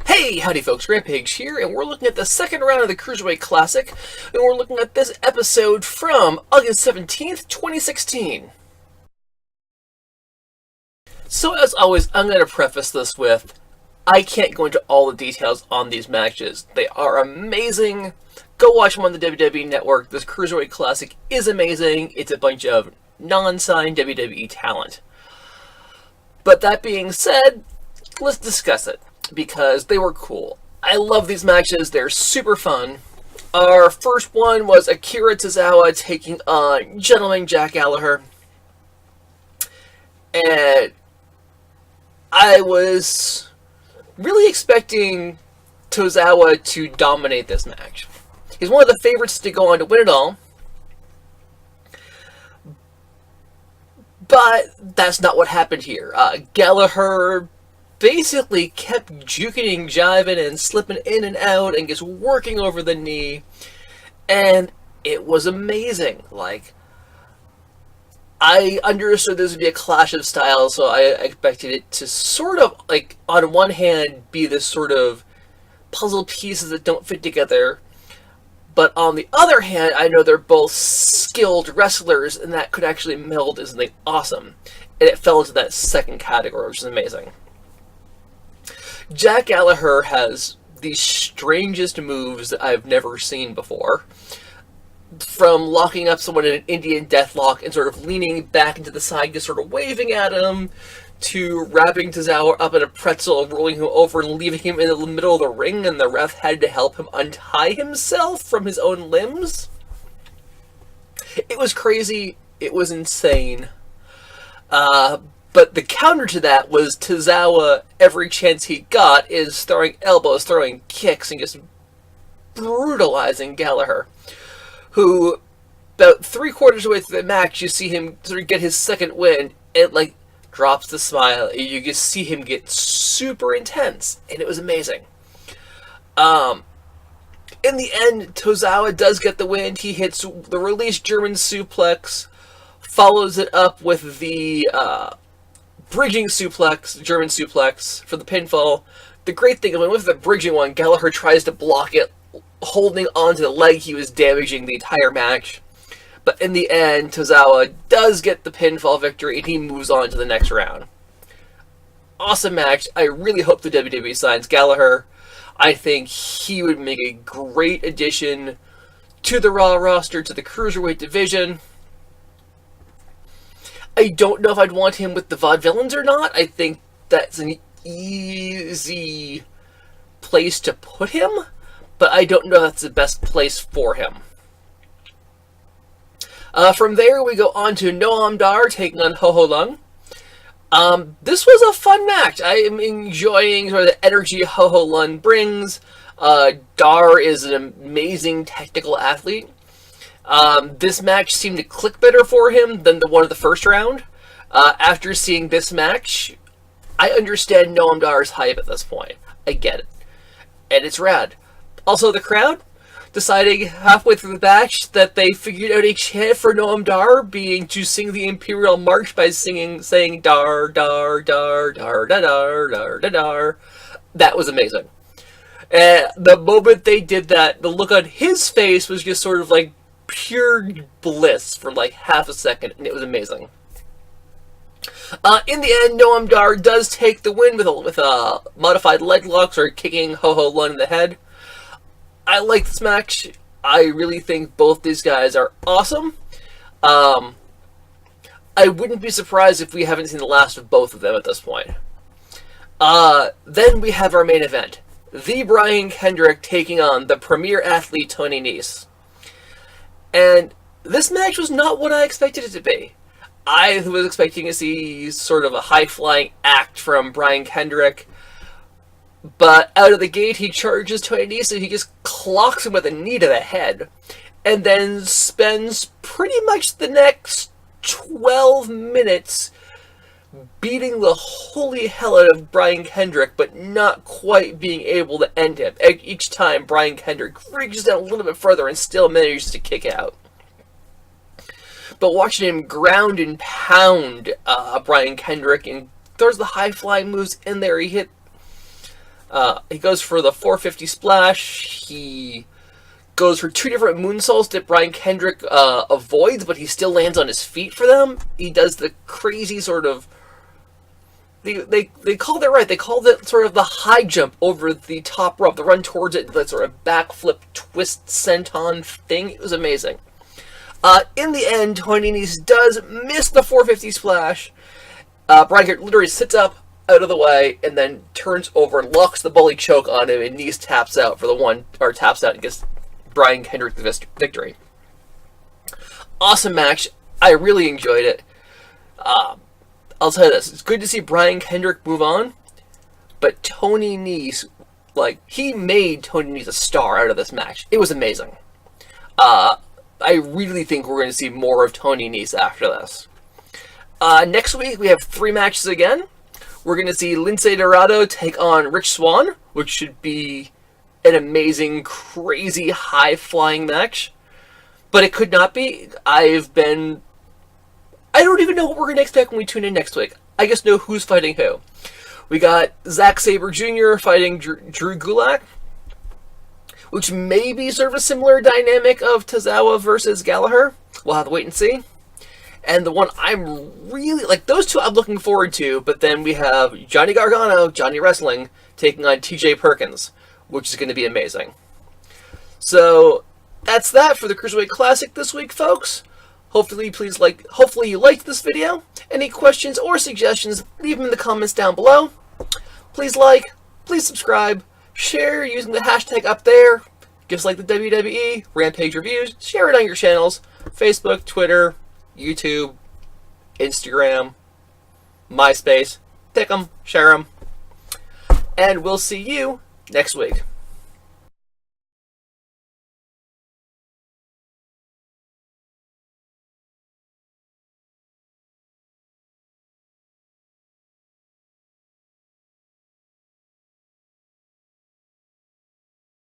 Hey, howdy folks, Rampage here, and we're looking at the second round of the Cruiserweight Classic, and we're looking at this episode from August 17th, 2016. So as always, I'm going to preface this with, I can't go into all the details on these matches. They are amazing. Go watch them on the WWE Network. This Cruiserweight Classic is amazing. It's a bunch of non-signed WWE talent. But that being said, let's discuss it, because they were cool. I love these matches. They're super fun. Our first one was Akira Tozawa taking on Gentleman Jack Gallagher. And I was really expecting Tozawa to dominate this match. He's one of the favorites to go on to win it all. But that's not what happened here. Gallagher basically kept juking and jiving and slipping in and out and just working over the knee. And it was amazing. I understood this would be a clash of styles, so I expected it to sort of, on one hand, be this sort of puzzle pieces that don't fit together. But on the other hand, I know they're both skilled wrestlers, and that could actually meld into something awesome. And it fell into that second category, which is amazing. Jack Gallagher has the strangest moves that I've never seen before. From locking up someone in an Indian deathlock and sort of leaning back into the side, just sort of waving at him, to wrapping Tozawa up in a pretzel, rolling him over and leaving him in the middle of the ring, and the ref had to help him untie himself from his own limbs. It was crazy. It was insane. But the counter to that was Tozawa, every chance he got, is throwing elbows, throwing kicks, and just brutalizing Gallagher, who, about 3/4 of the way through the match, you see him sort of get his second win, and, drops the smile. You just see him get super intense, and it was amazing. In the end, Tozawa does get the win. He hits the release German suplex, follows it up with the bridging suplex, German suplex, for the pinfall. The great thing, with the bridging one, Gallagher tries to block it, holding onto the leg he was damaging the entire match. But in the end, Tozawa does get the pinfall victory, and he moves on to the next round. Awesome match. I really hope the WWE signs Gallagher. I think he would make a great addition to the Raw roster, to the Cruiserweight division. I don't know if I'd want him with the Vaudevillains or not. I think that's an easy place to put him, but I don't know if that's the best place for him. From there, we go on to Noam Dar taking on HoHo Lun. This was a fun match. I am enjoying sort of the energy HoHo Lun brings. Dar is an amazing technical athlete. This match seemed to click better for him than the one of the first round. After seeing this match, I understand Noam Dar's hype at this point. I get it. And it's rad. Also, the crowd deciding halfway through the match that they figured out a chant for Noam Dar, being to sing the Imperial March by saying Dar, Dar, Dar, Dar, Dar, Dar, Dar, Dar, Dar. That was amazing. And the moment they did that, the look on his face was just sort of pure bliss for half a second, and it was amazing. In the end, Noam Dar does take the win with modified leg locks, or kicking HoHo Lun in the head. I like this match. I really think both these guys are awesome. I wouldn't be surprised if we haven't seen the last of both of them at this point. Then we have our main event. The Brian Kendrick taking on the premier athlete Tony Nese. And this match was not what I expected it to be. I was expecting to see sort of a high-flying act from Brian Kendrick, but out of the gate he charges Tony Nese and he just clocks him with a knee to the head, and then spends pretty much the next 12 minutes beating the holy hell out of Brian Kendrick, but not quite being able to end him. Each time Brian Kendrick reaches down a little bit further and still manages to kick out. But watching him ground and pound Brian Kendrick and throws the high-flying moves in there, he hit He goes for the 450 splash. He goes for 2 different moonsaults that Brian Kendrick avoids, but he still lands on his feet for them. He does the crazy sort of... They called it right. They called it sort of the high jump over the top rope, the run towards it, that sort of backflip twist senton thing. It was amazing. In the end, Tony Nese does miss the 450 splash. Brian Kendrick literally sits up out of the way and then turns over and locks the bully choke on him, and Nese taps out for the taps out and gets Brian Kendrick the victory. Awesome match. I really enjoyed it. I'll tell you this. It's good to see Brian Kendrick move on, but Tony Nese, he made Tony Nese a star out of this match. It was amazing. I really think we're going to see more of Tony Nese after this. Next week, we have 3 matches again. We're going to see Lince Dorado take on Rich Swann, which should be an amazing, crazy, high-flying match. But it could not be. I don't even know what we're going to expect when we tune in next week. I just know who's fighting who. We got Zack Sabre Jr. fighting Drew Gulak, which may be sort of a similar dynamic of Tozawa versus Gallagher. We'll have to wait and see. And the one I'm really... those two I'm looking forward to, but then we have Johnny Gargano, Johnny Wrestling, taking on TJ Perkins, which is going to be amazing. So, that's that for the Cruiserweight Classic this week, folks. Hopefully you liked this video. Any questions or suggestions, leave them in the comments down below. Please please subscribe, share using the hashtag up there, just like the WWE, Rampage Reviews, share it on your channels, Facebook, Twitter, YouTube, Instagram, MySpace. Pick them, share them, and we'll see you next week.